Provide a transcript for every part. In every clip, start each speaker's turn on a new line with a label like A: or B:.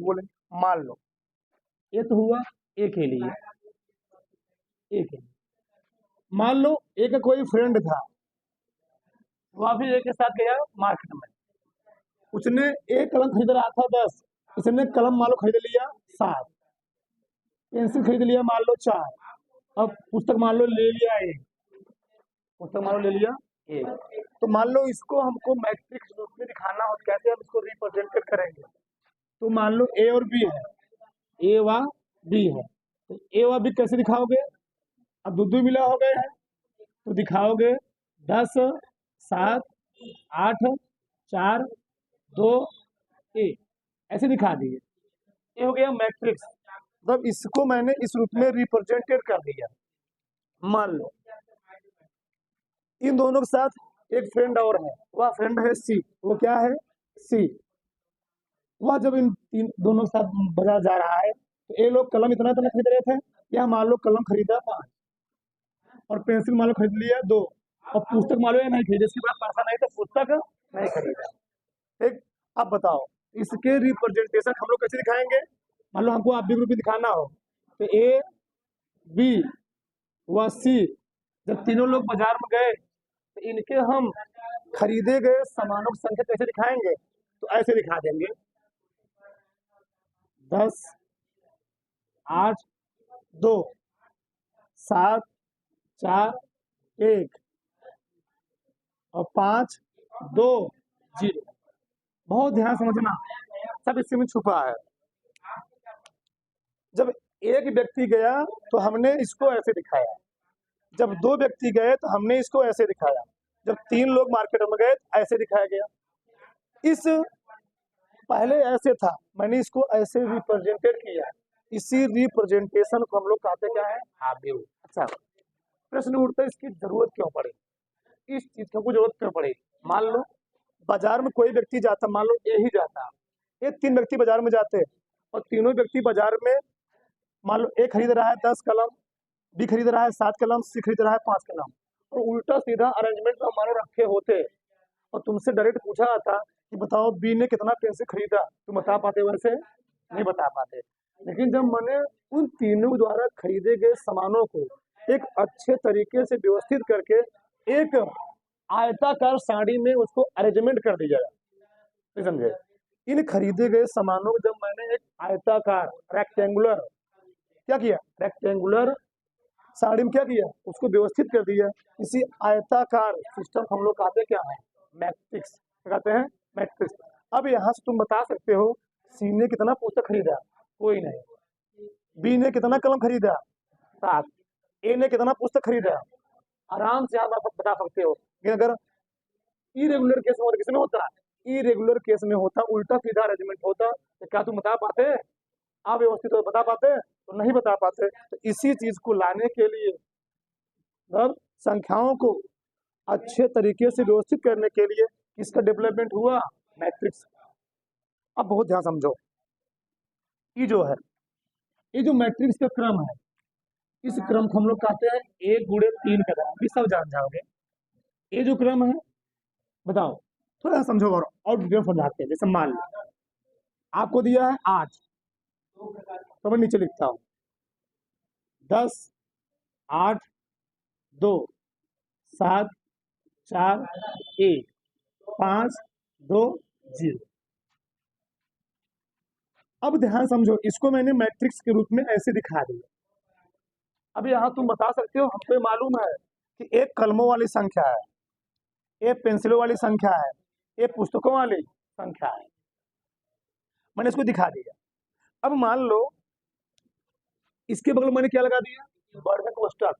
A: बोले। मान लो ये तो हुआ ए के लिए, ए के लिए। मान लो ए का कोई फ्रेंड था, वह भी ए के साथ गया मार्केट में, उसने एक कलम खरीद रहा था 10, इसने कलम मान लो खरीद लिया 7, पेंसिल खरीद लिया मान लो 4, अब पुस्तक मान लो ले लिया 1, पुस्तक मान लो ले लिया 1। तो मान लो इसको हमको मैट्रिक्स रूप में दिखाना हो, कैसे हम इसको रिप्रेजेंटेड करेंगे। तो मान लो ए और बी है, ए व बी है, तो ए व बी कैसे दिखाओगे? अब दो मिला हो गए हैं तो दिखाओगे 10 7 8 4 2 1, ऐसे दिखा दिए। ये हो गया मैट्रिक्स, मतलब इसको मैंने इस रूप में रिप्रेजेंटेड कर दिया। मान लो इन दोनों के साथ एक फ्रेंड और है, वह फ्रेंड है सी। वो क्या है? सी। वह जब इन दोनों के साथ बाजार जा रहा है तो ये लोग कलम इतना इतना खरीद रहे थे, या मान लो कलम खरीदा 5 और पेंसिल मान लो खरीद लिया 2 और पुस्तक मान लो नहीं खरीदे, इसके पास पैसा नहीं तो पुस्तक नहीं खरीदा। ठीक, अब बताओ इसके रिप्रेजेंटेशन हम लोग कैसे दिखाएंगे? मान लो हमको आप भी ग्रुप में दिखाना हो तो ए बी व सी जब तीनों लोग बाजार में गए तो इनके हम खरीदे गए सामानों की संख्या कैसे दिखाएंगे? तो ऐसे दिखा देंगे 10 8 2 7 4 1 और 5 2 0। बहुत ध्यान समझना, सब इसी में छुपा है। जब एक व्यक्ति गया तो हमने इसको ऐसे दिखाया, जब 2 व्यक्ति गए तो हमने इसको ऐसे दिखाया, जब 3 लोग मार्केट में गए तो ऐसे दिखाया गया। इस पहले ऐसे था, मैंने इसको ऐसे रिप्रेजेंटेड किया, इसी रिप्रेजेंटेशन को हम लोग कहते क्या है? आव्यूह। अच्छा, प्रश्न उठता है इसकी जरूरत क्यों पड़ी, इस चीज को जरूरत क्यों पड़ी? मान लो बाजार में कोई व्यक्ति जाता, मान लो ए ही जाता, ये 3 व्यक्ति बाजार में जाते और तीनों व्यक्ति बाजार में मान लो ए खरीद रहा है 10 कलम, बी खरीद रहा है 7 कलम, सी खरीद रहा है 5 कलम, और उल्टा सीधा अरेंजमेंट में मान लो रखे होते और तुमसे डायरेक्ट पूछा जाता कि बताओ बी ने कितना पेंसिल खरीदा, तुम बता पाते? वैसे नहीं बता पाते। लेकिन जब मैंने उन तीनों द्वारा खरीदे गए सामानों को एक अच्छे तरीके से व्यवस्थित करके एक आयताकार साड़ी में उसको अरेंजमेंट कर दिया, समझे? इन खरीदे गए सामानों को जब मैंने एक आयताकार रेक्टेंगुलर क्या किया, रेक्टेंगुलर साड़ी में क्या किया, उसको व्यवस्थित कर दिया। इसी आयताकार सिस्टम हम लोग कहते क्या है? मैट्रिक्स कहते हैं, मैट्रिक्स। अब यहाँ से तुम बता सकते हो सी ने कितना पुस्तक खरीदा? कोई नहीं। बी ने कितना कलम खरीदा? 7। ए ने कितना पुस्तक खरीदा? आराम से आप बता सकते हो। लेकिन अगर इरेगुलर केस में किसमें होता है? इरेगुलर केस में होता, उल्टा सीधा अरेंजमेंट होता, तो क्या तुम बता पाते? अव्यवस्थित हो बता पाते? तो नहीं बता पाते। तो इसी चीज को लाने के लिए, मतलब संख्याओं को अच्छे तरीके से व्यवस्थित करने के लिए किसका डेवलपमेंट हुआ? मैट्रिक्स। अब बहुत ध्यान समझो, ये जो है, ये जो मैट्रिक्स का क्रम है, इस क्रम को हम लोग कहते हैं 1 गुणे 3 का क्रम। अभी सब जान जाओगे ये जो क्रम है। बताओ थोड़ा समझो और डिटेल समझाते हैं। जैसे मान लो आपको दिया है 8, तो मैं नीचे लिखता हूँ 10 8 2 7 4 1 5 2 0। अब ध्यान समझो, इसको मैंने मैट्रिक्स के रूप में ऐसे दिखा दिया। अब यहाँ तुम बता सकते हो हमको मालूम है कि एक कलमों वाली संख्या है, एक पेंसिलों वाली संख्या है, एक पुस्तकों वाली संख्या है, मैंने इसको दिखा दिया। अब मान लो इसके बगल मैंने क्या लगा दिया? वर्ग कोष्ठक।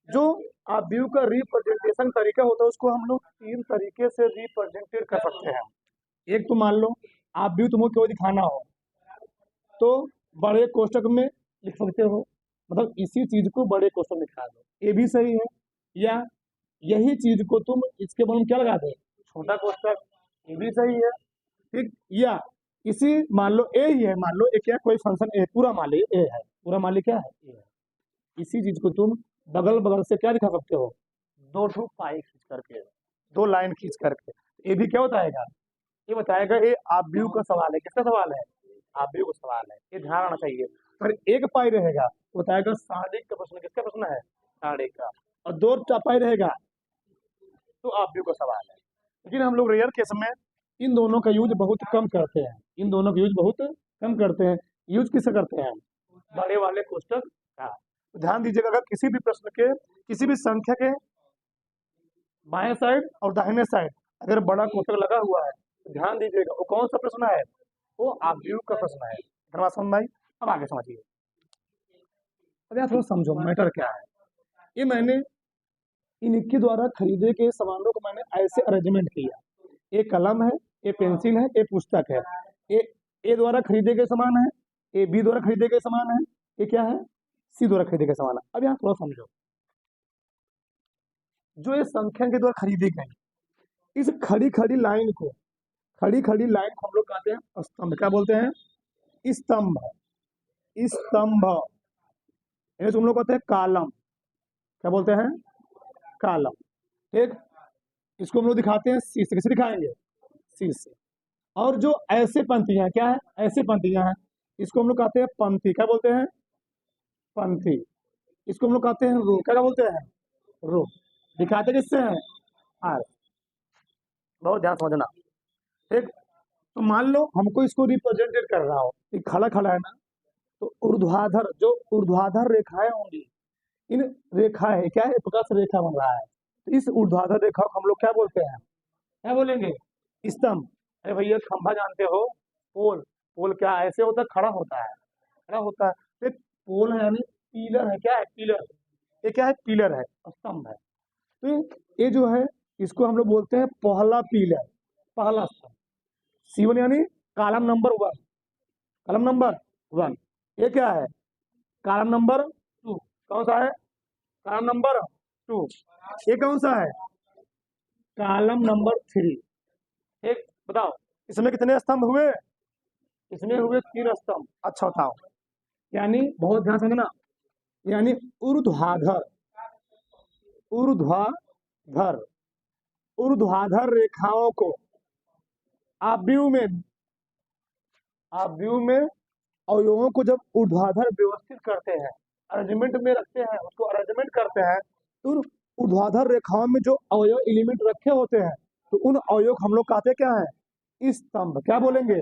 A: जो आव्यूह का रिप्रेजेंटेशन तरीका होता है उसको हम लोग 3 तरीके से रिप्रेजेंटेड कर सकते हैं। एक तो मान लो आव्यूह तुमको क्यों दिखाना हो तो बड़े कोष्ठक में लिख सकते हो, मतलब इसी चीज को बड़े कोष्ठक में लिखा दो, ये भी सही है। या यही चीज को तुम इसके बगल में क्या लगा दो? छोटा कोष्ठक, ये भी सही है। ठीक, या इसी मान लो ए ही है, मान लो ए क्या कोई फंक्शन ए पूरा मान लो ए है, पूरा मान लो क्या है? ए है। इसी चीज को तुम बगल बगल से क्या दिखा सकते हो? 2 ठो पाई खींच करके, 2 लाइन खींच करके। ये भी क्या बताएगा? ये बताएगा ये आव्यूह का सवाल है। किसका सवाल है? आव्यूह का सवाल है, ये ध्यान आना चाहिए। अगर एक पाई रहेगा तो बताएगा सारणिक का प्रश्न, किसका प्रश्न है, सारणिक का, और दो पाई रहेगा तो आव्यूह का सवाल है। लेकिन हम लोग रेयर केस में इन दोनों का यूज बहुत कम करते हैं, इन दोनों का यूज बहुत कम करते हैं। यूज किसे करते हैं, बड़े वाले कोष्टक का। तो ध्यान दीजिएगा, अगर किसी भी प्रश्न के, किसी भी संख्या के बाएं साइड और दाहिने साइड अगर बड़ा कोष्टक लगा हुआ है तो ध्यान दीजिएगा वो कौन सा प्रश्न है, वो आव्यूह का प्रश्न है। धन्यवाद समझ में आई। अब आगे समझिए, अब यार थोड़ा समझो मैटर क्या है। ये मैंने इनके द्वारा खरीदे के सामानों को मैंने ऐसे अरेंजमेंट किया, ये कलम है, ये पेंसिल है, ये पुस्तक है, ये ए द्वारा खरीदे गए सामान है, ये बी द्वारा खरीदे गए सामान है, ये क्या है, सी द्वारा खरीदे गए सामान है। अब यहाँ थोड़ा समझो, जो ये संख्या के द्वारा खरीदी गई इस खड़ी खड़ी लाइन को, खड़ी खड़ी लाइन को हम लोग कहते हैं स्तंभ। क्या बोलते हैं, स्तंभ, स्तंभ। तुम लोग कहते हैं कालम, क्या बोलते हैं, कालम। ठीक, इसको हम लोग दिखाते हैं सी से, किसे दिखाएंगे, सी से। और जो ऐसे पंक्तियां, क्या है, ऐसे पंक्तियां हैं, इसको हम लोग कहते हैं पंक्ति। क्या बोलते हैं, पंक्ति। इसको हम लोग कहते हैं रो। क्या बोलते हैं, रो। दिखाते किससे हैं, आर। बहुत ध्यान समझना। ठीक, तो मान लो हमको इसको रिप्रेजेंटेड कर रहा हो, ये खड़ा खड़ा है ना, तो ऊर्ध्वाधर, जो ऊर्ध्वाधर रेखाएं होंगी, इन रेखाएं क्या है, प्रकाश रेखा बन रहा है, तो इस ऊर्ध्वाधर रेखा को हम लोग क्या बोलते हैं, क्या बोलेंगे, स्तंभ। अरे भैया खंभा जानते हो, पोल। पोल क्या ऐसे होता है, खड़ा होता है, खड़ा होता है। तो एक पोल है यानी पिलर है, क्या है, पिलर। ये क्या है, पिलर है, स्तंभ है। तो ये जो है इसको हम लोग बोलते हैं पहला पिलर, पहला स्तंभ। C1 यानी कॉलम नंबर 1, कॉलम नंबर 1। ये क्या है, कॉलम नंबर 2। कौन सा है, कॉलम नंबर 2। ये कौन सा है, कॉलम नंबर 3। एक बताओ, इसमें कितने स्तंभ हुए, इसमें हुए 3 स्तंभ। अच्छा बताओ, यानी बहुत ध्यान समझना, यानी ऊर्ध्वाधर, ऊर्ध्वाधर, ऊर्ध्वाधर रेखाओं को आव्यूह में, आव्यूह में अवयवों को जब ऊर्ध्वाधर व्यवस्थित करते हैं, अरेंजमेंट में रखते हैं, उसको अरेंजमेंट करते हैं, तो ऊर्ध्वाधर रेखाओं में जो अवयव एलिमेंट रखे होते हैं, तो उन अवयव को हम लोग कहते क्या है, स्तंभ। क्या बोलेंगे,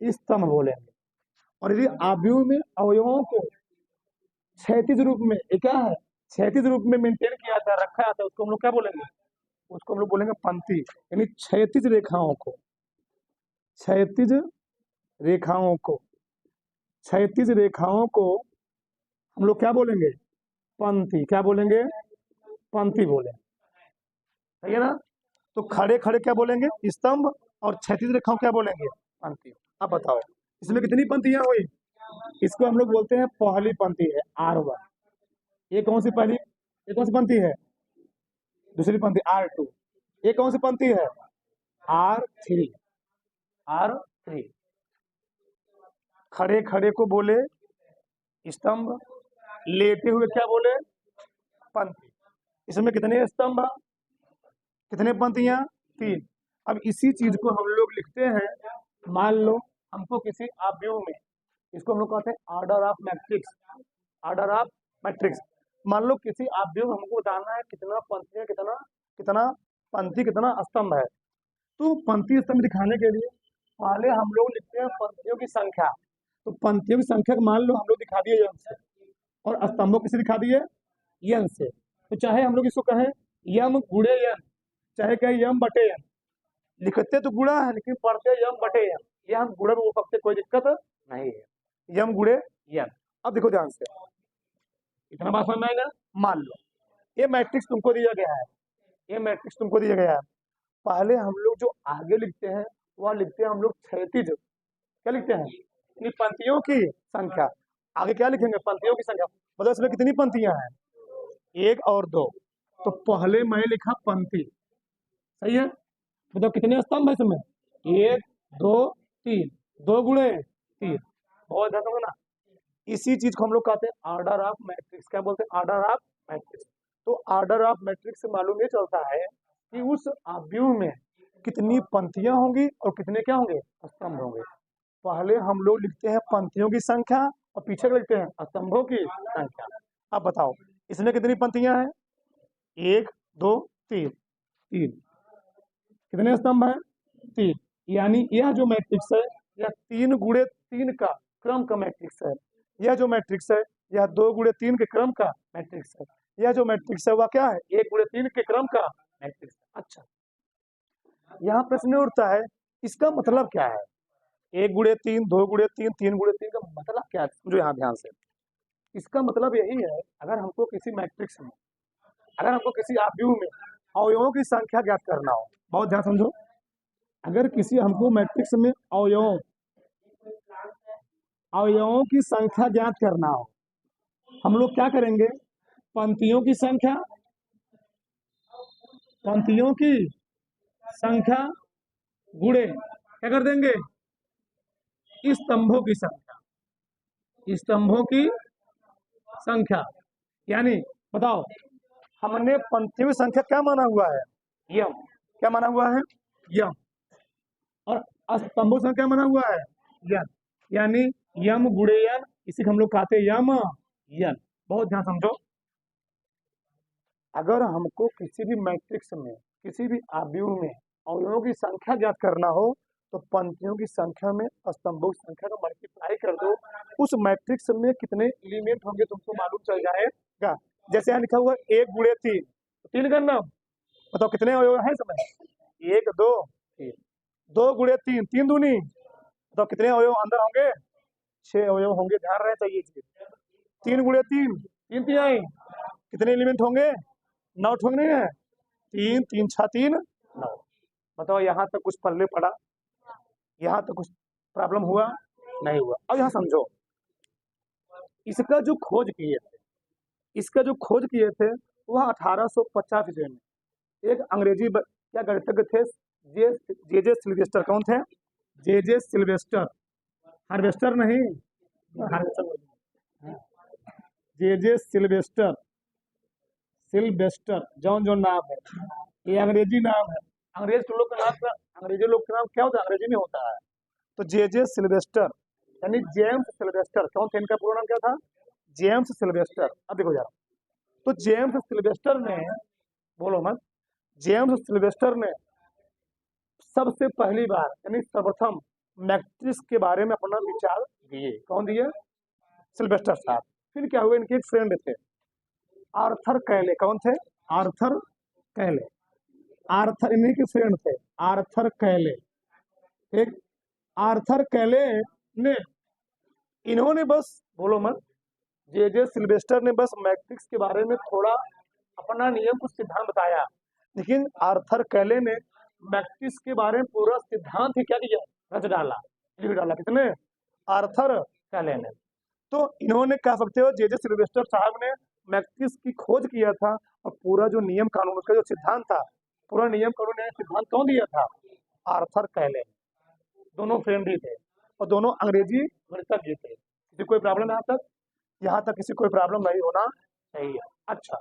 A: स्तंभ बोलेंगे। और यदि आव्यूह में अवयवों को क्षैतिज रूप में, क्या है, क्षैतिज रूप में मेंटेन किया जाता है, रखा जाता है, उसको हम लोग क्या बोलेंगे, उसको हम लोग बोलेंगे पंक्ति। यानी क्षैतिज रेखाओं को, क्षैतिज रेखाओं को, क्षैतिज रेखाओं को हम लोग क्या बोलेंगे, पंक्ति। क्या बोलेंगे, पंक्ति बोलेंगे। सही है ना। तो खड़े खड़े क्या बोलेंगे, स्तंभ, और क्षैतिज रेखाओं क्या बोलेंगे, पंक्ति। अब बताओ इसमें कितनी पंक्तियां हुई, इसको हम लोग बोलते हैं पहली पंक्ति है R1। ये कौन सी पहली, ये कौन सी पंक्ति है, दूसरी पंक्ति R2। ये कौन सी पंक्ति है, R3, R3। खड़े खड़े को बोले स्तंभ, लेटे हुए क्या बोले, पंक्ति। इसमें कितने स्तंभ, कितने पंक्तियां, 3। अब इसी चीज को हम लोग लिखते हैं, मान लो हमको किसी आव्यूह में, इसको हम लोग कहते हैं order of matrix, order of matrix. मान लो किसी आव्यूह में हमको बताना है कितना पंक्तियां, कितना कितना पंक्ति, कितना स्तंभ है। तो पंक्ति स्तंभ दिखाने के लिए पहले हम लोग लिखते हैं पंक्तियों की संख्या। तो पंक्तियों की संख्या को मान लो हम लोग दिखा दिए यम से, और स्तंभों किसे दिखा दिए, यन से। तो चाहे हम लोग इसको कहें यम गुणे यन, चाहे कहें यम बटे यन, लिखते तो गुणा है लेकिन पढ़ते यम बटे यन, ये हम गुणे में वो पढ़ते, कोई दिक्कत नहीं है, यम गुणे यन। अब देखो ध्यान से, इतना बात समझ में आएगा। मान लो ये मैट्रिक्स तुमको दिया गया है, ये मैट्रिक्स तुमको दिया गया है। पहले हम लोग जो आगे लिखते हैं वह लिखते हैं हम लोग क्षैतिज, क्या लिखते हैं, पंक्तियों की संख्या। आगे क्या लिखेंगे, पंक्तियों की संख्या। मतलब इसमें कितनी पंक्तियां हैं, 1 और 2। तो पहले मैं लिखा पंक्ति, सही है। मतलब कितने स्तंभ है इसमें, 1 2 3, 2 गुणे 3। बहुत ध्यान रखना, इसी चीज को हम लोग कहते हैं ऑर्डर ऑफ मैट्रिक्स। क्या बोलते हैं, ऑर्डर ऑफ मैट्रिक्स। तो ऑर्डर ऑफ मैट्रिक्स से मालूम ये चलता है कि उस आव्यूह में कितनी पंक्तियां होंगी और कितने क्या होंगे, स्तंभ होंगे। पहले हम लोग लिखते हैं पंक्तियों की संख्या और पीछे के लिखते हैं स्तंभों की संख्या। अब बताओ इसमें कितनी पंक्तियां हैं? 1 2 3 3। कितने स्तंभ हैं? 3। यानी यह जो मैट्रिक्स है यह 3 गुणे 3 का क्रम का मैट्रिक्स है। यह जो मैट्रिक्स है यह 2 गुणे 3 के क्रम का मैट्रिक्स है। यह जो मैट्रिक्स है वह क्या है? 1 गुणे 3 के क्रम का मैट्रिक्स है। अच्छा, यहाँ प्रश्न उठता है इसका मतलब क्या है? 1 गुणे 3, 2 गुणे 3, 3 गुणे 3 का मतलब क्या है? समझो यहाँ ध्यान से। इसका मतलब यही है, अगर हमको किसी मैट्रिक्स में, अगर हमको किसी आव्यूह में अवयवों की संख्या ज्ञात करना हो, बहुत ध्यान समझो, अगर किसी हमको मैट्रिक्स में अवयवों की संख्या ज्ञात करना हो, हम लोग क्या करेंगे? पंक्तियों की संख्या गुणे क्या कर देंगे? स्तंभों की संख्या। यानी बताओ, हमने पंक्तियों की संख्या क्या माना हुआ है? यम। क्या माना हुआ है? यम। और स्तंभों की संख्या माना हुआ है यन। यानी यम गुणे यन, इसी को हम लोग कहते हैं यम यन। बहुत ध्यान समझो, अगर हमको किसी भी मैट्रिक्स में, किसी भी आव्यूह में अवयवों की संख्या ज्ञात करना हो तो पंक्तियों की संख्या में स्तंभों की संख्या का मल्टीप्लाई कर दो। उस मैट्रिक्स में कितने एलिमेंट होंगे तुमको मालूम चल जाएगा। जैसे यहाँ लिखा हुआ 1 गुणे 3, 3 करना, बताओ कितने अवयव हैं इसमें? 1 2 3। 2 गुणे 3, 3 दूनी, बताओ कितने अवयव अंदर होंगे? 6 अवयव होंगे। ध्यान रहना चाहिए चीज। 3 गुणे 3, 3 तिहाई, कितने एलिमेंट होंगे? 9 होंगे। 3 3 6 3 9। बताओ यहाँ तक कुछ पल्ले पड़ा? यहाँ तक कुछ प्रॉब्लम हुआ? नहीं हुआ। अब यहाँ समझो, इसका जो खोज किए थे वह 1850 ईस्वी में एक अंग्रेजी क्या गणितज्ञ थे, जे जे सिल्वेस्टर। कौन थे? जे जे सिल्वेस्टर। हार्वेस्टर नहीं, जे जे सिल्वेस्टर। जौन जौन नाम है, ये अंग्रेजी नाम है। अंग्रेजी लोग का नाम क्या होता है? अंग्रेजी में होता है। तो जे जे सिल्वेस्टर यानी जेम्स सिल्वेस्टर। कौन थे? इनका पूरा नाम क्या था? James Sylvester. अब देखो जरा, तो जेम्स सिल्वेस्टर ने, बोलो मत, जेम्स सिल्वेस्टर ने सबसे पहली बार यानी सर्वप्रथम मैट्रिक्स के बारे में अपना विचार दिए। कौन दिए? सिल्वेस्टर साहब। फिर क्या हुआ, इनके एक फ्रेंड थे आर्थर कैले। कौन थे? आर्थर कैले। आर्थर इन्हीं के फ्रेंड थे, आर्थर कैले। एक आर्थर कैले ने, इन्होंने बस, बोलो मत, जे जे सिल्वेस्टर ने बस मैट्रिक्स के बारे में थोड़ा अपना नियम, कुछ सिद्धांत बताया, लेकिन आर्थर कैले ने मैट्रिक्स के बारे में पूरा सिद्धांत ही क्या किया? रच डाला, लिख डाला। कितने? आर्थर कैले ने। तो इन्होंने कह सकते हो जे जे सिल्वेस्टर साहब ने मैट्रिक्स की खोज किया था, और पूरा जो नियम कानून, उसका जो सिद्धांत था, पूरा नियम कानून सिद्धांत कौन दिया था? आर्थर कैले। दोनों फ्रेंड ही थे और दोनों अंग्रेजी गणितज्ञ थे। किसी कोई प्रॉब्लम यहाँ तक किसी कोई प्रॉब्लम नहीं होना चाहिए। अच्छा,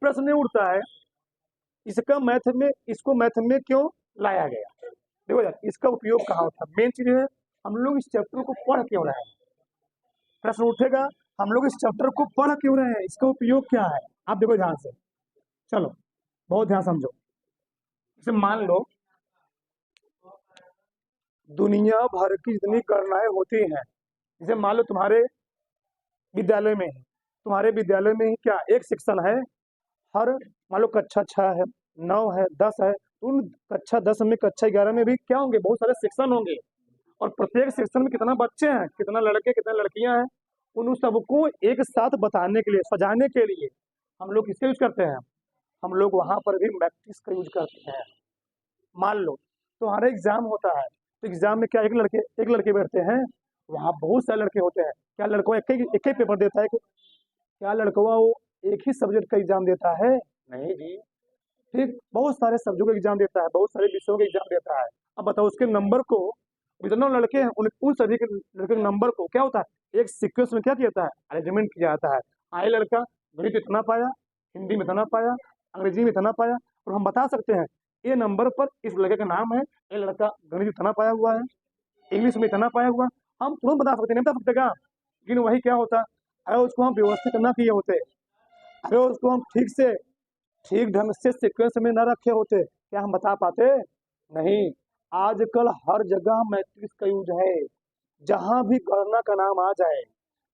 A: प्रश्न उठता है इसको मैथ में क्यों लाया गया? देखो यार, इसका उपयोग कहाँ होता है? मेन चीज है, हम लोग इस चैप्टर को पढ़ क्यों रहे हैं? प्रश्न उठेगा, हम लोग इस चैप्टर को पढ़ क्यों रहे हैं? इसका उपयोग क्या है? आप देखो ध्यान से, चलो बहुत ध्यान समझो। जैसे मान लो दुनिया भर की जितनी गणनाएं होती हैं, जैसे मान लो तुम्हारे विद्यालय में ही क्या एक सेक्शन है, हर मान लो कक्षा 6 है, 9 है, 10 है, उन कक्षा 10 में, कक्षा 11 में भी क्या होंगे? बहुत सारे सेक्शन होंगे, और प्रत्येक सेक्शन में कितना बच्चे हैं, कितना लड़के, कितना लड़कियां हैं, उन सबको एक साथ बताने के लिए, सजाने के लिए हम लोग किसका यूज करते हैं? हम लोग वहां पर भी मैट्रिक्स का यूज करते हैं। मान लो तुम्हारा एग्जाम होता है, तो एग्जाम में क्या एक लड़के बैठते हैं, वहाँ बहुत सारे लड़के होते हैं। क्या लड़का एक ही पेपर देता है? क्या लड़का वो एक ही सब्जेक्ट का एग्जाम देता है? नहीं जी, ठीक, बहुत सारे सब्जेक्ट का एग्जाम देता है, बहुत सारे विषयों का एग्जाम देता है। अब बताओ उसके नंबर को, जितने लड़के हैं उन सभी के लड़के के नंबर को क्या होता है? एक सीक्वेंस में क्या किया जाता है? अरेंजमेंट किया जाता है। ये लड़का गणित इतना पाया, हिंदी में इतना पाया, अंग्रेजी में इतना पाया, और हम बता सकते हैं ये नंबर पर इस लड़के का नाम है, ये लड़का गणित इतना पाया हुआ है, इंग्लिश में इतना पाया हुआ, हम तुरंत बता सकते, नहीं बता सकते क्या? लेकिन वही क्या होता, अगर उसको हम व्यवस्थित न किए होते, अगर उसको हम ठीक ढंग से सीक्वेंस में न रखे होते, क्या हम बता पाते? नहीं। आजकल हर जगह मैट्रिक्स का यूज है। जहां भी गणना का नाम आ जाए,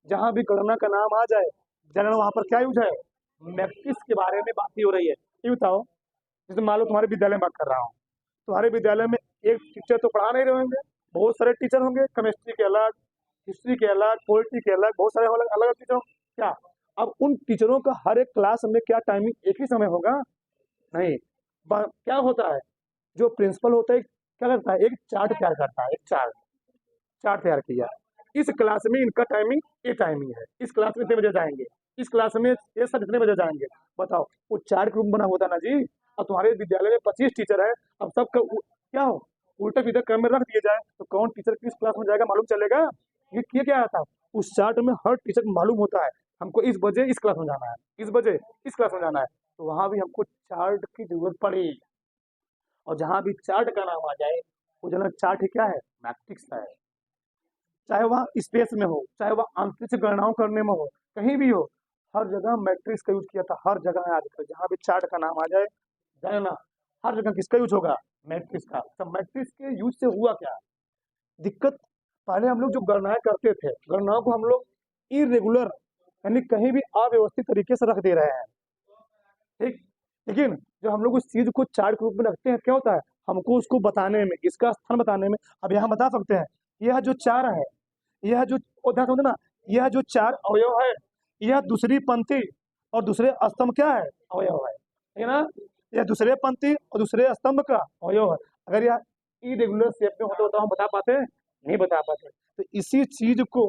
A: जहां भी गणना का नाम आ जाए, जनरल वहां पर क्या यूज है? मैट्रिक्स के बारे में बात ही हो रही है। ये बताओ, जैसे मान लो तुम्हारे विद्यालय में बात कर रहा हूँ, तुम्हारे विद्यालय में एक टीचर तो पढ़ा नहीं रहे होंगे, बहुत सारे टीचर होंगे, केमिस्ट्री के अलग, हिस्ट्री के अलग, पॉलिटी के अलग, बहुत सारे अलग अलग टीचर होंगे। क्या अब उन टीचरों का हर एक क्लास में क्या टाइमिंग एक ही समय होगा? नहीं। क्या होता है, जो प्रिंसिपल होता है क्या करता है, एक चार्ट तैयार करता है, एक चार्ट चार्ट तैयार किया, इस क्लास में इनका टाइमिंग ये टाइमिंग है, इस क्लास में इतने बजे जाएंगे, इस क्लास में ये सब इतने बजे जाएंगे। बताओ, वो चार्ट ग्रुप बना होता ना जी। अब तुम्हारे विद्यालय में 25 टीचर है, अब सबका क्या हो, उल्टा सीधा क्रम में रख दिए जाए तो कौन टीचर किस क्लास में जाएगा मालूम चलेगा? ये क्या आता है, उस चार्ट में हर टीचर को मालूम होता है हमको इस बजे इस क्लास में जाना है, इस बजे इस क्लास में जाना है, तो वहां भी हमको चार्ट की जरूरत पड़ी। और जहां भी चार्ट का नाम आ जाए, वो जो चार्ट क्या है, मैट्रिक्स है। चाहे वह स्पेस में हो, चाहे वह अंतरिक्ष गणनाओं करने में हो, कहीं भी हो, हर जगह मैट्रिक्स का यूज किया था, हर जगह है आजकल, जहां भी चार्ट का नाम आ जाए, जाने ना, हर जगह किसका यूज होगा? मैट्रिक्स का। तो मैट्रिक्स के यूज से हुआ क्या दिक्कत? पहले हम लोग जो गणनाएं करते थे, गणनाओं को हम लोग इरेगुलर, यानी कहीं भी अव्यवस्थित तरीके से रख दे रहे हैं, ठीक। लेकिन जब हम लोग उस चीज को चार्ट के रूप में रखते हैं, क्या होता है, हमको उसको बताने में, इसका स्थान बताने में, अब यहाँ बता सकते हैं, यह जो चार है, यह जो ध्यान समझो ना, यह जो चार अवयव है, यह दूसरी पंक्ति और दूसरे स्तंभ क्या है, अवयव है, ठीक है ना? यह दूसरे पंक्ति और दूसरे स्तंभ का अवयव है। अगर यह इरेगुलर शेप में होता तो हम बता पाते हैं? नहीं बता पाते। तो इसी चीज को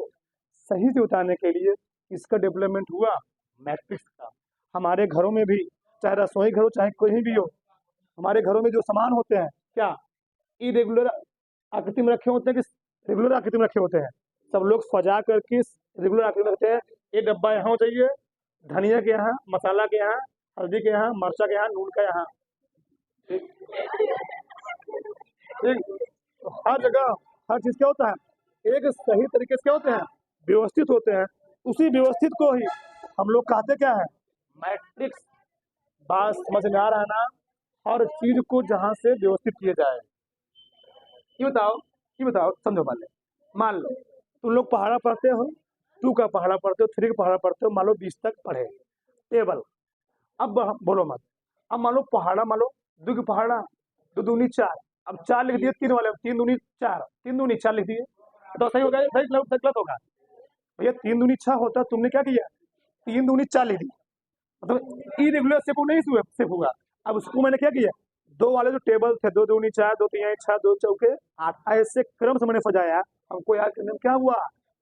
A: सही से बताने के लिए इसका डेवलपमेंट हुआ, मैट्रिक्स का। हमारे घरों में भी, चाहे रसोई घर हो चाहे कहीं भी हो, हमारे घरों में जो सामान होते हैं, क्या इरेगुलर आकृति में रखे होते हैं कि रेगुलर आकृति में रखे होते हैं? सब लोग सजा करके रेगुलर आकृति में रखते हैं। ये डब्बा यहाँ चाहिए, धनिया के यहाँ, मसाला के यहाँ, हल्दी के यहाँ, मरचा के यहाँ, नून का यहाँ, ठीक ठीक। तो हर जगह हर चीज क्या होता है, एक सही तरीके से क्या होते हैं, व्यवस्थित होते हैं। उसी व्यवस्थित को ही हम लोग कहते क्या है, मैट्रिक्स। बात समझ में आ रहा है ना? हर चीज को जहां से व्यवस्थित किया जाए। ये बताओ समझो, मान लो तुम लोग पहाड़ा पढ़ते हो, 2 का पहाड़ा पढ़ते हो, 3 का पहाड़ा पढ़ते हो, मान लो 20 तक पढ़े, टेबल। अब बोलो मत। अब मान लो पहाड़ा, मान लो 2 की पहाड़ा, 2 दूनी 4, अब 4 लिख दिए 3 वाले, 3 दूनी 4, 3 दूनी 4 लिख दिए, तो सही होगा? सही गलत होगा? भैया 3 दूनी 6 होता, तुमने क्या किया, 3 दूनी 4 लिख दी, मतलब इरेगुलर शेप नहीं शेप हुआ। अब उसको मैंने क्या किया, 2 वाले जो टेबल थे, 2 दूनी 4, 2 तिहाई 6, 2 चौके 8, ऐसे क्रम से मैंने सजाया, हमको याद करने में क्या हुआ,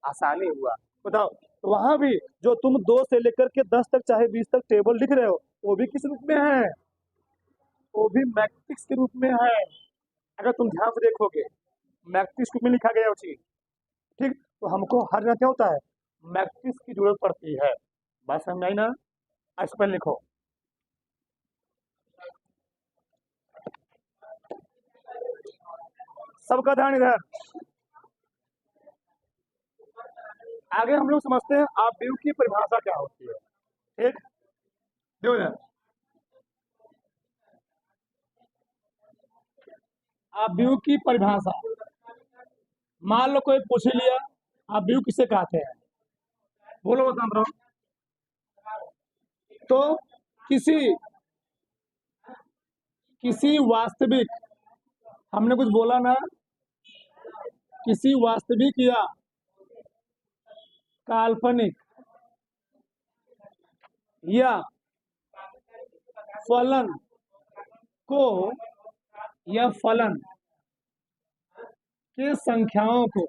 A: आसानी हुआ। बताओ, तो वहां भी जो तुम 2 से लेकर के 10 तक चाहे 20 तक टेबल लिख रहे हो, वो भी किस रूप में है, वो भी मैट्रिक्स के रूप में है। अगर तुम ध्यान से देखोगे, मैट्रिक्स रूप में लिखा गया वो चीज, ठीक। तो हमको हर जगह क्या होता है, मैट्रिक्स की जरूरत पड़ती है। बात समझ में आई ना? इस पर लिखो, सबका ध्यान इधर। आगे हम लोग समझते हैं आव्यूह की परिभाषा क्या होती है, ठीक। देखो इधर, आव्यूह की परिभाषा, मान लो कोई पूछ लिया, आव्यूह किसे कहते हैं, बोलो बता रहा हूं। तो किसी किसी वास्तविक, हमने कुछ बोला ना, किसी वास्तविक या काल्पनिक या फलन को, या फलन के संख्याओं को,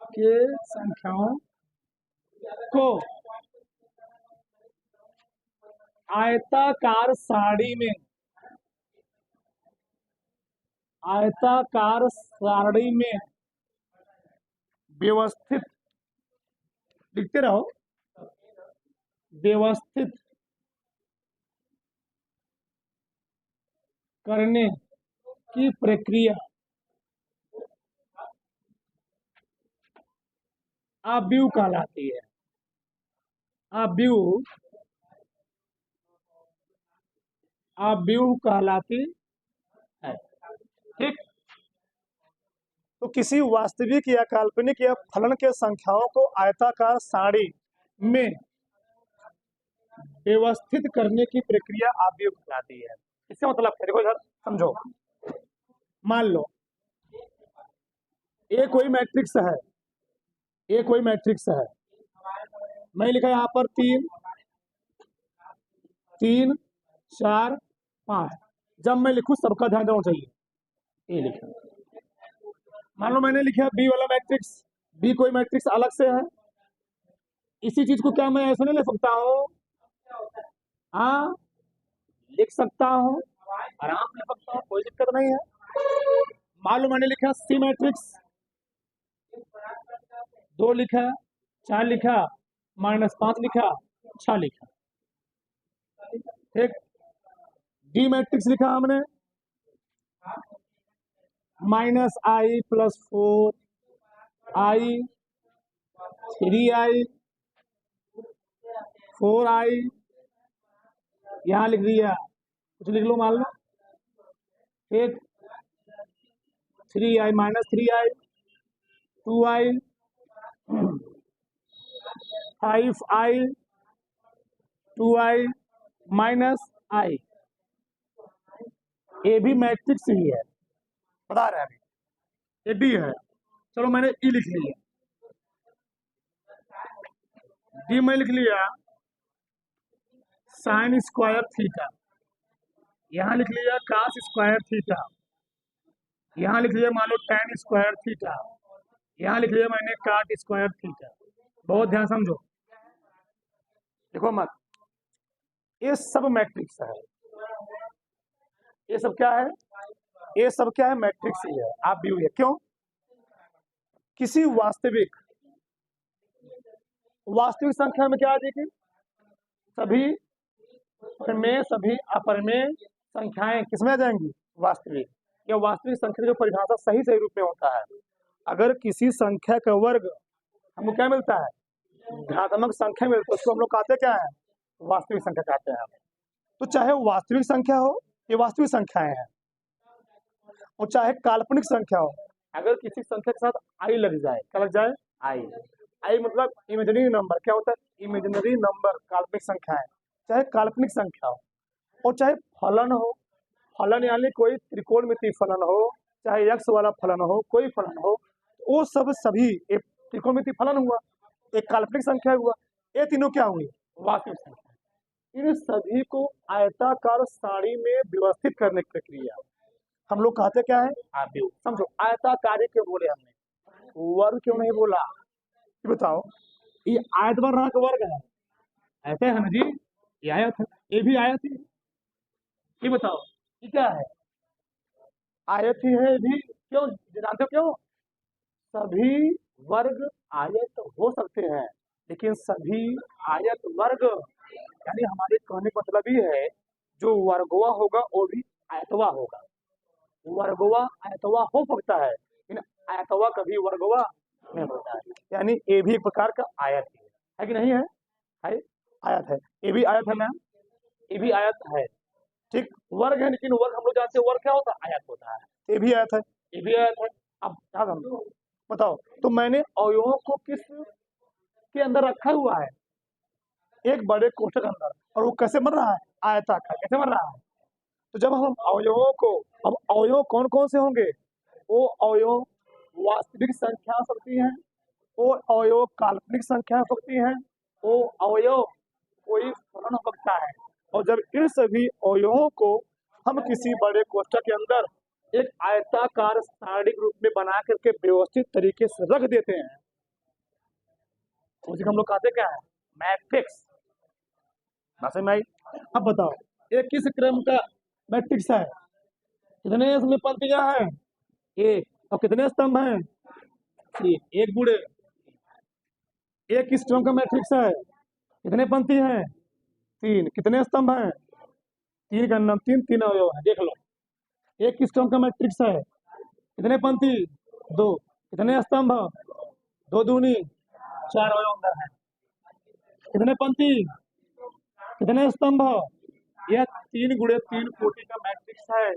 A: के संख्याओं को आयताकार सारणी में, आयताकार सारणी में व्यवस्थित, लिखते रहो, व्यवस्थित करने की प्रक्रिया आव्यूह कहलाती है। आव्यूह आव्यूह कहलाती है। ठीक। तो किसी वास्तविक या काल्पनिक या फलन के संख्याओं को आयताकार सारणी में व्यवस्थित करने की प्रक्रिया आव्यूह कहलाती है। इसका मतलब क्या, देखो इधर समझो। मान लो ए कोई मैट्रिक्स है, ए कोई मैट्रिक्स है, मैं लिखा यहाँ पर 3 3 4 5। जब मैं लिखूं सबका ध्यान देना चाहिए। ये लिखा, मान लो मैंने लिखा बी वाला मैट्रिक्स, बी कोई मैट्रिक्स अलग से है। इसी चीज को क्या मैं ऐसे नहीं लिख सकता हूँ? हाँ, लिख सकता हूँ, आराम से लिख सकता हूँ, कोई दिक्कत नहीं है। मान लो मैंने लिखा सी मैट्रिक्स, 2 लिखा, 4 लिखा, -5 लिखा, 6 लिखा। ठीक। डी मैट्रिक्स लिखा हमने, -i + 4i 3i 4i, यहां लिख दिया, कुछ लिख लो मान लो। ठीक। 3i -3i 2i 5i 2i -i। ये भी मैट्रिक्स ही है, बता रहे हैं अभी, ये डी है। चलो मैंने ई लिख लिया, डी में लिख लिया sin स्क्वायर थीटा, यहाँ लिख लिया cos स्क्वायर थीटा, यहाँ लिख लिया मान लो tan स्क्वायर थीटा, यहाँ लिख लिया मैंने cot स्क्वायर थीटा। बहुत ध्यान समझो, देखो मत, ये सब मैट्रिक्स है। ये सब क्या है? ये सब क्या है? मैट्रिक्स ही है, आप भी हुई है। क्यों? किसी वास्तविक संख्या में क्या आ जाएगी? सभी परिमेय सभी अपरिमेय संख्याएं किसमें आ जाएंगी? वास्तविक। या वास्तविक संख्या की जो परिभाषा सही सही रूप में होता है, अगर किसी संख्या का वर्ग हमको क्या मिलता है? घातात्मक संख्या मिलती है, उसको हम लोग कहते क्या है? वास्तविक संख्या कहते हैं। तो चाहे वास्तविक संख्या हो, ये वास्तविक संख्याएं हैं, और चाहे काल्पनिक संख्या हो, अगर किसी संख्या के साथ आई लग जाए, क्या लग जाए? आई मतलब इमेजिनरी नंबर। क्या होता है? इमेजिनरी नंबर, काल्पनिक संख्या है। चाहे काल्पनिक संख्या हो, और चाहे फलन हो, फलन यानी कोई त्रिकोणमितीय फलन हो, चाहे यक्ष वाला फलन हो, कोई फलन हो, वो सब सभी एक त्रिकोणमितीय फलन हुआ, एक काल्पनिक संख्या हुआ, ये तीनों क्या हुई? वास्तविक संख्या। इन सभी को आयताकार सारणी में व्यवस्थित करने की प्रक्रिया हम लोग कहते क्या है? आव्यूह। समझो, आयताकार क्यों बोले हमने, वर्ग क्यों नहीं बोला? ये बताओ, ये आयत वर्ग का वर्ग है, ऐसे है ना जी? ये आयत है, ये भी आयत ही है। ये बताओ, ये क्या है? आयत ही है भी। क्यों जानते हो क्यों? सभी वर्ग आयत हो सकते हैं, लेकिन सभी आयत वर्ग, यानी हमारे कहने का मतलब ये है, जो वर्गवा होगा वो भी आयतवा होगा। वर्गवा आयतवा हो सकता है, लेकिन आयतवा कभी वर्गवा नहीं होता है। यानी ये भी एक प्रकार का आयत है कि नहीं है? है, आयत है। ये भी आयत है मैम, ये भी आयत है। ठीक, वर्ग है, लेकिन वर्ग हम लोग जानते हैं वर्ग क्या होता है? आयत होता है। ये भी आयत है, ये भी आयत है। अब क्या समझो, बताओ, तो मैंने अवयवों को किस के अंदर रखा हुआ है? एक बड़े कोष्ठक अंदर, और वो कैसे बन रहा है? आयताकार। कैसे बन रहा है? तो जब हम अवयवों को, अब अवयव कौन कौन से होंगे? वो अवयव वास्तविक संख्या हो सकती हैं, वो अवयव काल्पनिक संख्या हो सकती हैं, वो अवयव कोई फलन हो सकता है। और जब इन सभी अवयवों को हम किसी बड़े कोष्ठक के अंदर एक आयताकार सारणी रूप में बना करके व्यवस्थित तरीके से रख देते हैं, उसी को हम लोग कहते क्या है? मैट्रिक्स। अब बताओ, ये किस क्रम का मैट्रिक्स है? कितने इसमें पंक्तियां हैं? एक। और कितने स्तंभ हैं? 3। एक बूढ़े। एक किस क्रम का मैट्रिक्स है? कितने पंक्ति हैं? 3। कितने स्तंभ हैं? 3 का नाम 3 अवयव है, देख लो। एक स्तंभ का मैट्रिक्स है, कितने पंक्ति? दो। कितने स्तंभ? दो दूनी चार अवयव अंदर है। कितने पंक्ति? कितने स्तंभ? यह 3 × 3 कोटि का मैट्रिक्स है।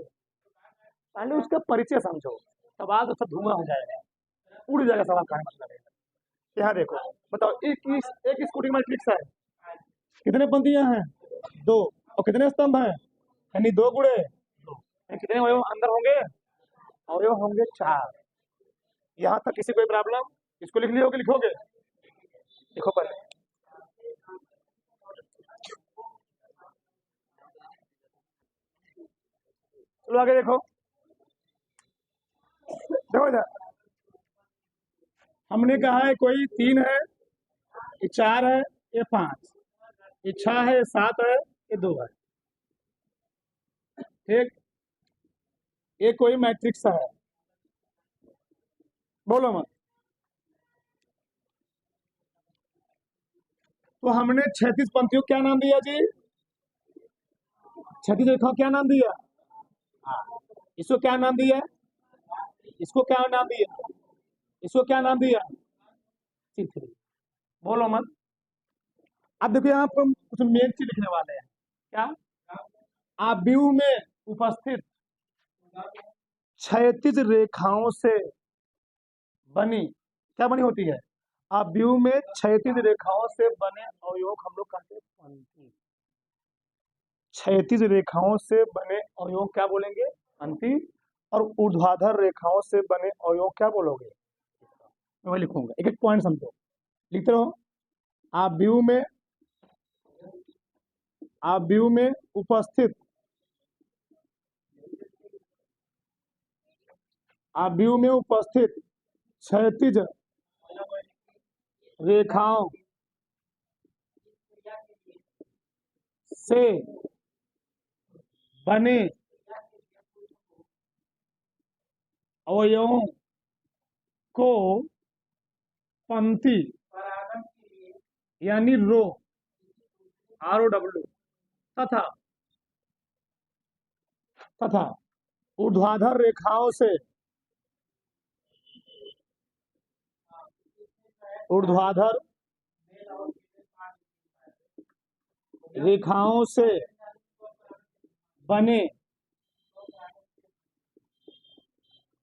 A: पहले उसका परिचय समझो, तब आज सब धुआं हो जाएगा, उड़ जाएगा सवाल का मतलब है। यहाँ देखो, बताओ एक इस कोटि का मैट्रिक्स है, कितने पंक्तियां हैं? दो। और कितने स्तंभ हैं? यानी 2 × 2। कितने अवयव अंदर होंगे? अवयव होंगे 4। यहाँ तक किसी कोई प्रॉब्लम? इसको लिख लियोगे? लिखोगे? लिखो पहले। चलो आगे देखो। देखो इधर, हमने कहा है कोई 3 है, ये 4 है, ये 5, ये 6 है, ये 7 है, ये 2 है। ठीक, ये कोई मैट्रिक्स है, बोलो मत। तो हमने 36 पंक्तियों क्या नाम दिया जी? 36 रेखा क्या नाम दिया? हाँ, इसको क्या नाम दिया? इसको क्या नाम दिया? इसको क्या नाम दिया? चित्र। बोलो मत। अब देखो यहाँ पर कुछ मेन चीज लिखने वाले हैं। क्या? आव्यूह में उपस्थित क्षैतिज रेखाओं से बनी, क्या बनी होती है? आव्यूह में क्षैतिज रेखाओं से बने अवयव हम लोग कहते हैं पंक्ति। क्षैतिज रेखाओं से बने अवयव क्या बोलेंगे? पंक्ति। और ऊर्ध्वाधर रेखाओं से बने अवयव क्या बोलोगे? मैं लिखूंगा, एक एक पॉइंट समझो, लिखते रहो। आव्यूह में उपस्थित क्षैतिज रेखाओं से बने अवयवों को पंक्ति यानी रो, ROW तथा ऊर्ध्वाधर रेखाओं से बने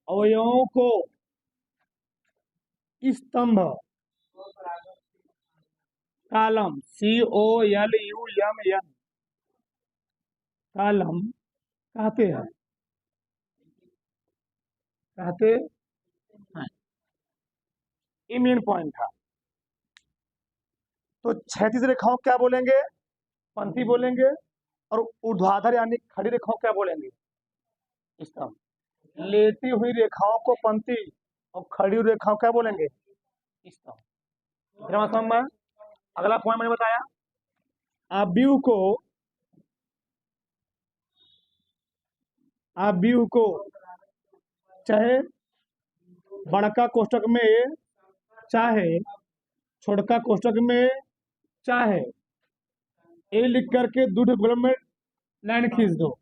A: अवयवों को स्तंभ, कॉलम, COLUMN कॉलम कहते हैं। ये मेन पॉइंट था। तो क्षैतिज रेखाओं क्या बोलेंगे? पंक्ति बोलेंगे। और ऊर्ध्वाधर यानी खड़ी रेखाओं क्या बोलेंगे? स्तंभ। लेटी हुई रेखाओं को पंक्ति और खड़ी हुई रेखाओं क्या बोलेंगे? स्तंभ। में अगला पॉइंट मैंने बताया, आव्यूह को चाहे बड़का कोष्टक में चाहे छोटका कोष्टक में चाहे ए लिख करके दूसरे कॉलम में लाइन खींच दो,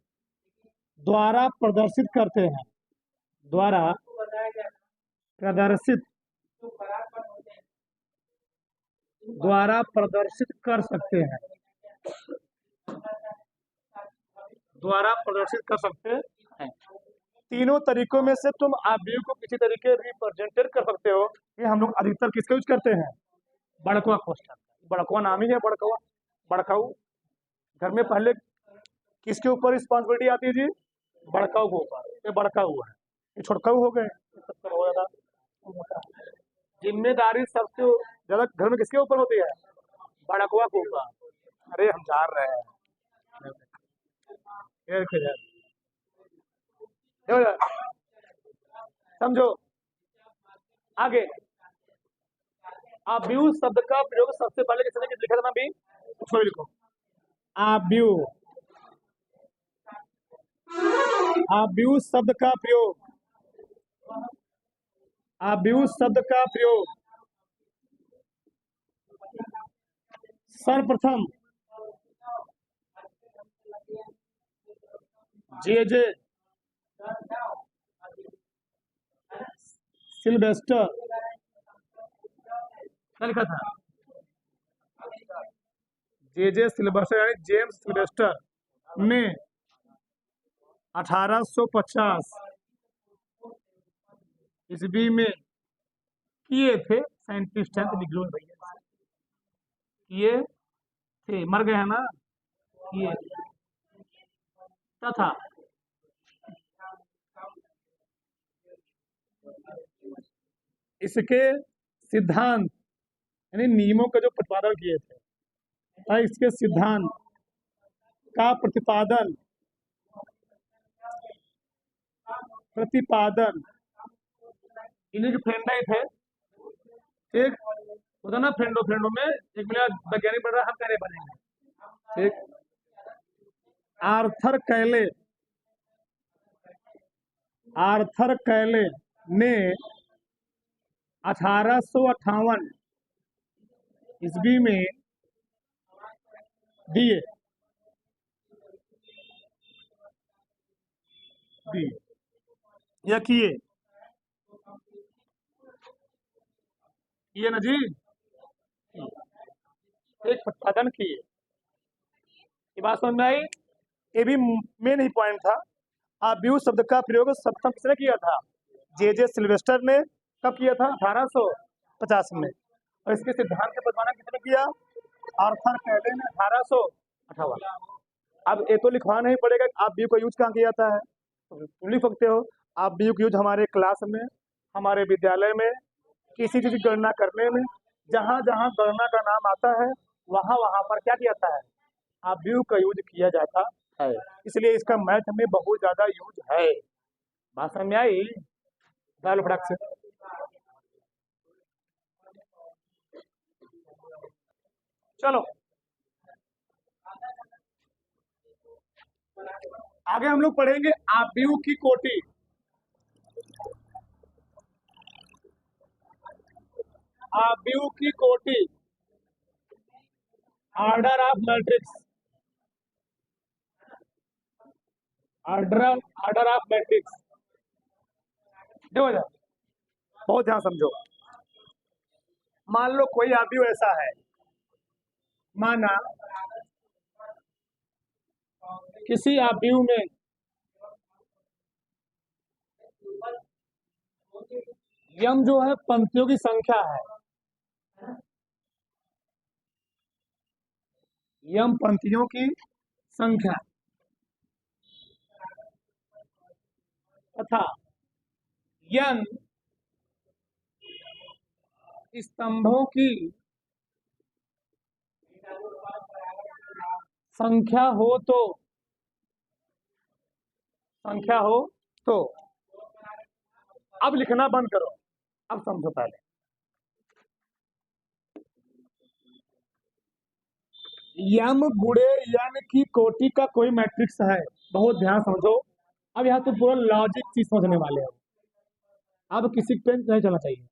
A: द्वारा प्रदर्शित करते हैं, द्वारा प्रदर्शित कर सकते हैं, तीनों तरीकों में से तुम आव्यूह को किसी तरीके रिप्रेजेंटेड कर सकते हो। ये हम लोग अधिकतर किसका यूज करते हैं? बड़कवा कोष्टक। बड़कवा नाम ही है, बड़काऊ। घर में पहले किसके ऊपर रिस्पॉन्सिबिलिटी आती है जी? बड़काऊ के ऊपर। ये बड़काऊ है, ये छोटकाऊ हो गए। जिम्मेदारी सबसे ज्यादा घर में किसके ऊपर होती है? बड़कवा के ऊपर। अरे हम जा रहे हैं, समझो आगे। आव्यूह शब्द का प्रयोग सबसे पहले किसने लिखा था? अभी उसको भी लिखो। आव्यूह शब्द का प्रयोग सर्वप्रथम जे सिल्वेस्टर, क्या लिखा था? जे सिल्वेस्टर यानी जेम्स सिल्वेस्टर ने 1850 ईस्वी में किए थे। साइंटिस्ट हैं तो लिख लो भैया, किए थे, मर गए हैं ना, किए तथा इसके सिद्धांत यानी नियमों का जो प्रतिपादन किए थे, और इसके सिद्धांत का प्रतिपादन प्रतिपादन इन्हीं के फ्रेंड ही थे। ठीक होता ना, फ्रेंडों में एक मिला वैज्ञानिक बन रहा, हम कैसे बनेंगे। ठीक, आर्थर कैले ने 1858 ईस्वी में दिए या किए ना जी, एक प्रतिपादन किए। ये बात समझ में आई? ये भी मेन ही पॉइंट था। आव्यूह शब्द का प्रयोग सर्वप्रथम किसने किया था? जे सिल्वेस्टर ने। कब किया था? 1850 में। और इसके सिद्धांत के प्रतिपादन किसने किया? आर्थर कैले ने 1858। अब ये तो लिखवा नहीं पड़ेगा आव्यूह का यूज कहाँ किया जाता है, तुम लिख सकते हो। आव्यूह का यूज हमारे क्लास में, हमारे विद्यालय में, किसी चीज की गणना करने में, जहां जहां गणना का नाम आता है वहां वहां पर क्या किया जाता है? आव्यूह का यूज किया जाता है। इसलिए इसका मैथ में बहुत ज्यादा यूज है। बात समझ में आई? डालो फटाक से। चलो आगे हम लोग पढ़ेंगे आव्यूह की कोटि। आव्यूह की कोटि, order of matrix, order of matrix. देखो जरा, बहुत ध्यान समझो। मान लो कोई आव्यूह ऐसा है, माना किसी आव्यूह में यम जो है पंक्तियों की संख्या है, यम पंक्तियों की संख्या तथा यन स्तंभों की संख्या हो तो अब लिखना बंद करो, अब समझो पहले। यम गुणे यन की कोटि का कोई मैट्रिक्स है, बहुत ध्यान समझो। अब यहाँ तो पूरा लॉजिक चीज समझने वाले हो, अब किसी पे नहीं चलना चाहिए।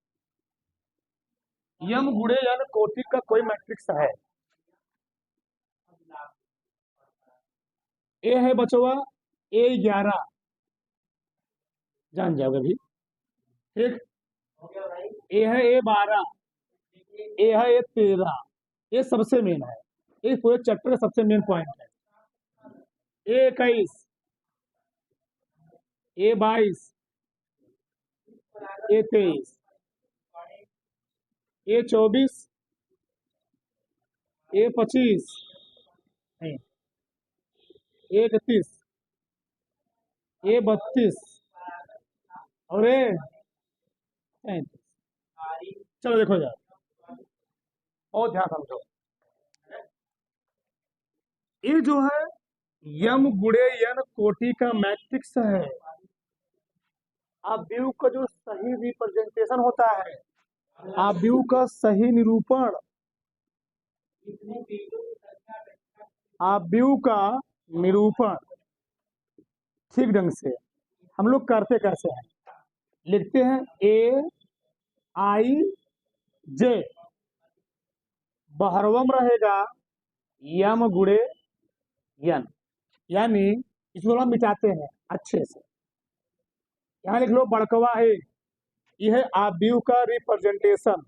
A: यम गुणे यन कोटि का कोई मैट्रिक्स है। ए है बचवा A11, जान जाओगे भी। ठीक, ए है A12, ए है A13, ये सबसे मेन है, ये पूरे चैप्टर का सबसे मेन पॉइंट है। A21, A22, A23, A24, A25, A31, A32 और A33। चलो देखो यार, और ध्यान समझो। ये जो है यम गुणे यन कोटि का मैट्रिक्स है। आव्यूह का जो सही रिप्रेजेंटेशन होता है, आव्यूह का सही निरूपण, आव्यूह का निरूपण ठीक ढंग से हम लोग करते कैसे हैं? लिखते हैं AIJ, बहरवम रहेगा यम गुणे यन, यानी इसको थोड़ा मिटाते हैं अच्छे से। यहाँ लिख लो बड़कवा है यह है आव्यूह का रिप्रेजेंटेशन,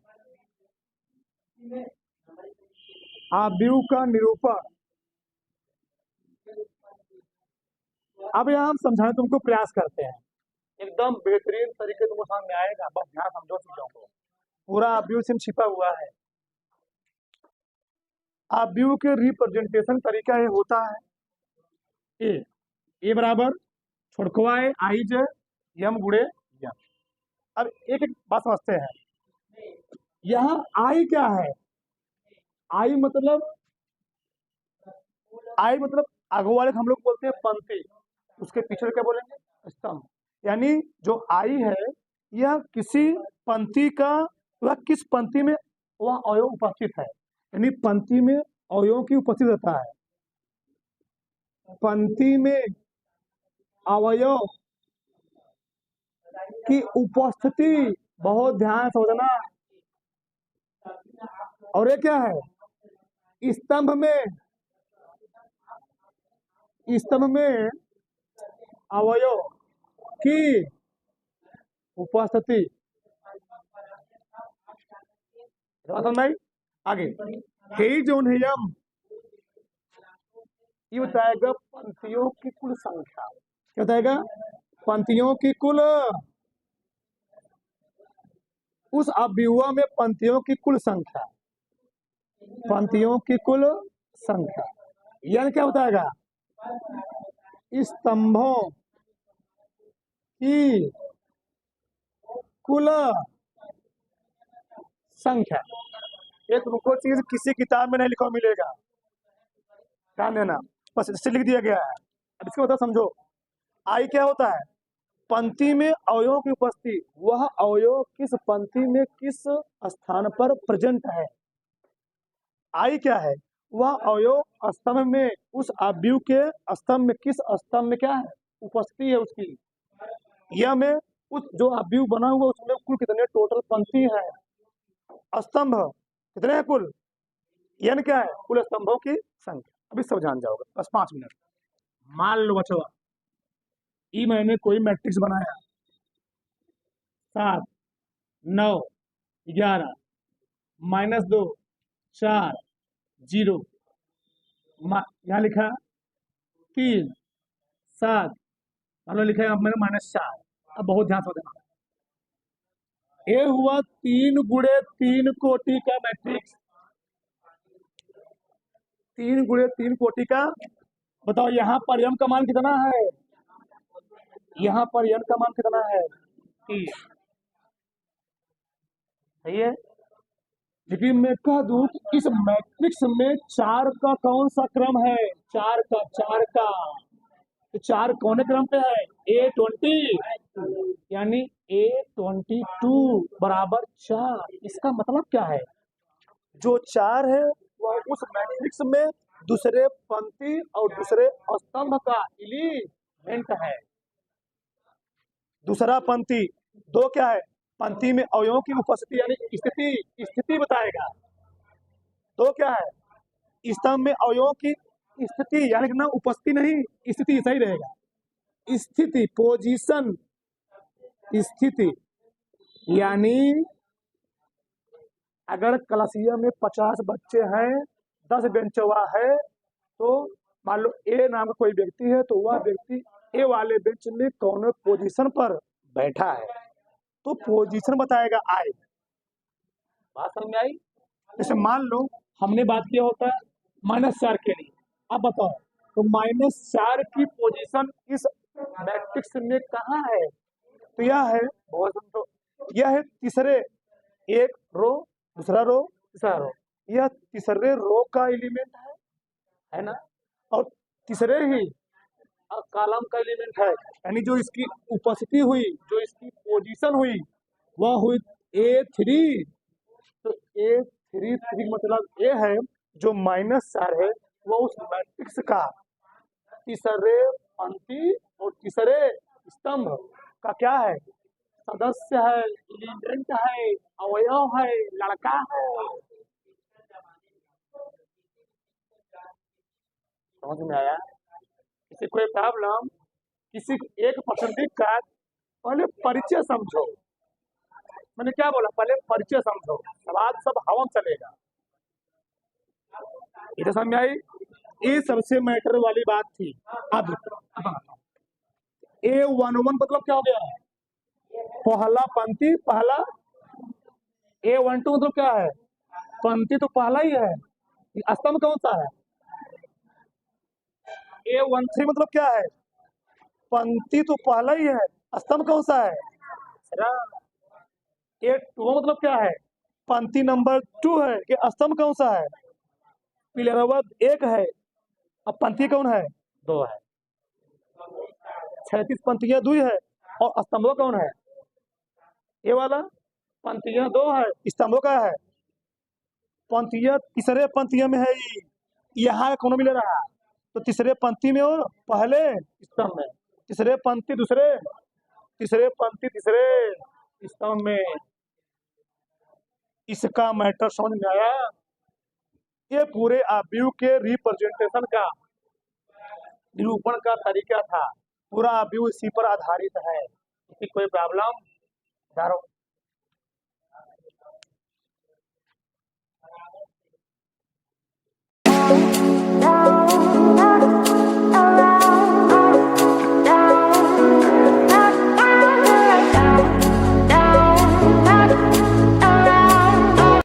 A: आव्यूह का निरूपण। अब यहाँ हम समझाने तुमको प्रयास करते हैं, एकदम बेहतरीन तरीके तुमको समझ में आएगा, बस ध्यान समझो चीजों को। पूरा आव्यूह से छिपा हुआ है। आव्यूह के रिप्रेजेंटेशन तरीका ये होता है, ए बराबर छोड़कवा है आई जे यम गुड़े यम। अब एक एक बात समझते हैं। यहाँ आई क्या है? आई मतलब आगे वाले हम लोग बोलते हैं पंक्ति, उसके पीछे क्या बोलेंगे? स्तंभ। यानी जो आई है यह किसी पंक्ति का, वह किस पंक्ति में वह अवयव उपस्थित है, यानी पंक्ति में अवयवों की उपस्थित रहता है। पंक्ति में अवयव की उपस्थिति, बहुत ध्यान से समझना। और ये क्या है? स्तंभ में अवयव की उपस्थिति। भाई आगे हे जोन है यम, ये बताएगा पंक्तियों की कुल संख्या। क्या बताएगा? पंक्तियों की कुल, उस अव्यूह में पंक्तियों की कुल संख्या, पंक्तियों की कुल संख्या। यानी क्या बताएगा? स्तंभों की कुल संख्या। एक तुमको चीज किसी किताब में नहीं लिखा मिलेगा, ध्यान देना, बस इससे लिख दिया गया है। अब इसका मतलब समझो। आई क्या होता है? पंक्ति में अवयवों की उपस्थिति, वह अवयव किस पंक्ति में किस स्थान पर प्रेजेंट है। आई क्या है? वह अवयव स्तंभ में, उस आव्यूह के स्तंभ में, किस स्तंभ में क्या है? उपस्थिति है उसकी। यह में उस जो आव्यूह बना हुआ उसमें कुल कितने टोटल पंक्ति है, स्तंभ कितने हैं कुल? यह क्या है? कुल स्तंभों की संख्या। अभी सब जान जाओगे, बस 5 मिनट। मान लो बचवा, ई मैंने कोई मैट्रिक्स बनाया, 7 9 11 -2 4 0, यहाँ लिखा 3 7, मतलब लिखा है मैंने -4। अब बहुत ध्यान से देना, ये हुआ 3 गुणे 3 कोटि का मैट्रिक्स, 3 गुणे 3 कोटि का। बताओ यहाँ पर यम का मान कितना है? यहाँ पर यम का मान कितना है? 3। सही है। लेकिन मैं कह दूं कि इस मैट्रिक्स में 4 का कौन सा क्रम है? 4 का, 4 का, तो 4 कौन क्रम पे है? A20, यानी A22 बराबर 4। इसका मतलब क्या है? जो 4 है वह उस मैट्रिक्स में दूसरे पंक्ति और दूसरे स्तंभ का एलिमेंट है। दूसरा पंक्ति, 2 क्या है? पंक्ति में अवयवों की उपस्थिति यानी स्थिति बताएगा। 2 क्या है? स्तंभ में अवयवों की स्थिति, यानी कि ना उपस्थिति नहीं, स्थिति सही रहेगा। स्थिति, पोजीशन, स्थिति। यानी अगर क्लासिया में 50 बच्चे हैं, 10 बेंचवा है, तो मान लो ए नाम का कोई व्यक्ति है, तो वह व्यक्ति ए वाले बेंच में कौन पोजीशन पर बैठा है, तो पोजीशन बताएगा आई। बात समझ में आई? जैसे मान लो हमने बात किया होता है -4 के लिए। अब बताओ तो -4 की पोजीशन इस मैट्रिक्स में कहाँ है? तो यह है, तो यह है तीसरे, एक रो, दूसरा रो, तीसरा रो, यह तीसरे रो का एलिमेंट है ना, और तीसरे ही कॉलम का एलिमेंट है। यानी जो इसकी उपस्थिति हुई, जो इसकी पोजीशन हुई, वह हुई A3। तो A3 मतलब ये है जो -4 है वह उस मैट्रिक्स का तीसरे पंक्ति और तीसरे स्तंभ का क्या है? सदस्य है, एलिमेंट है, अवयव है, लड़का है। समझ में आया? किसी कोई प्रॉब्लम? किसी एक परसेंटेज का पहले परिचय समझो, मैंने क्या बोला, पहले परिचय समझो, बाद सब हवा में चलेगा। ये तो समझ में आई। ये सबसे मैटर वाली बात थी। अब A11 मतलब क्या हो गया, पहला पंक्ति पहला। A12 मतलब क्या है, पंक्ति तो पहला ही है, स्तंभ कौन सा है। A13 मतलब क्या है, पंक्ति तो पहला ही है, स्तंभ कौन सा है। A2 मतलब क्या है, पंक्ति नंबर 2 है कि स्तंभ कौन सा है। पिलरवत 1 है, अब पंक्ति कौन है, 2 है। 36 पंक्तियां 2 है और स्तंभ कौन है, ये वाला। पंक्तियां 2 है, स्तंभ का है। पंक्तियां तीसरे पंक्तियों में है, यहाँ कौन मिल रहा है, तो तीसरे पंक्ति में और पहले स्तंभ में, तीसरे पंक्ति दूसरे, तीसरे पंक्ति तीसरे स्तंभ में। इसका मैटर समझ में आया। ये पूरे अवयव के रिप्रेजेंटेशन का निरूपण का तरीका था, पूरा अवयव इसी पर आधारित है। इसकी कोई प्रॉब्लम